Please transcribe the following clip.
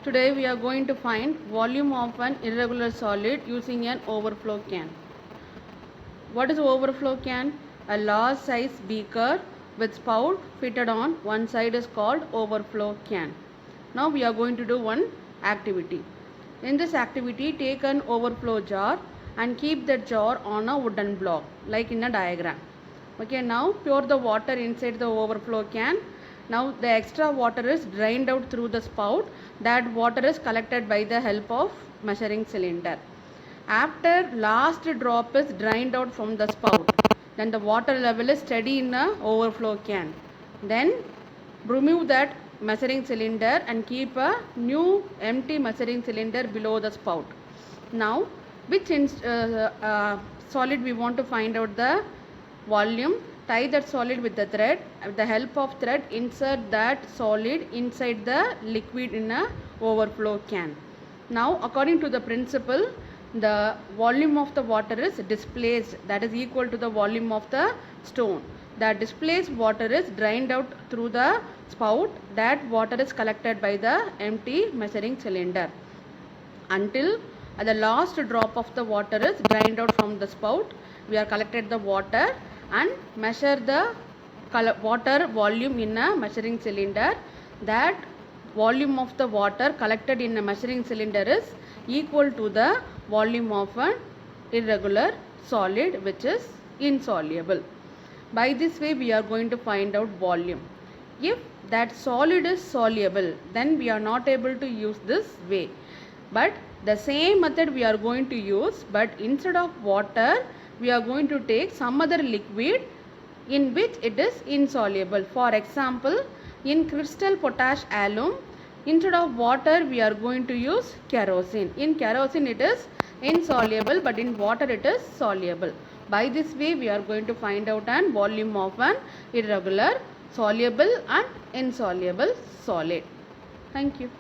Today we are going to find volume of an irregular solid using an overflow can. What is overflow can? A large size beaker with spout fitted on one side is called overflow can. Now we are going to do one activity. In this activity, take an overflow jar and keep the jar on a wooden block like in a diagram. Okay, now pour the water inside the overflow can. Now the extra water is drained out through the spout. That water is collected by the help of measuring cylinder. After last drop is drained out from the spout, then the water level is steady in a overflow can. Then remove that measuring cylinder and keep a new empty measuring cylinder below the spout. Now which solid we want to find out the volume, tie that solid with the thread. With the help of thread, insert that solid inside the liquid in a overflow can. Now according to the principle, the volume of the water is displaced, that is equal to the volume of the stone. The displaced water is drained out through the spout. That water is collected by the empty measuring cylinder until the last drop of the water is drained out from the spout. We are collected the water and measure the water volume in a measuring cylinder. That volume of the water collected in a measuring cylinder is equal to the volume of an irregular solid which is insoluble. By this way we are going to find out volume. If that solid is soluble, then we are not able to use this way. But the same method we are going to use, but instead of water we are going to take some other liquid in which it is insoluble. For example, in crystal potash alum, instead of water we are going to use kerosene. In kerosene it is insoluble, but in water it is soluble. By this way we are going to find out an volume of an irregular, soluble and insoluble solid. Thank you.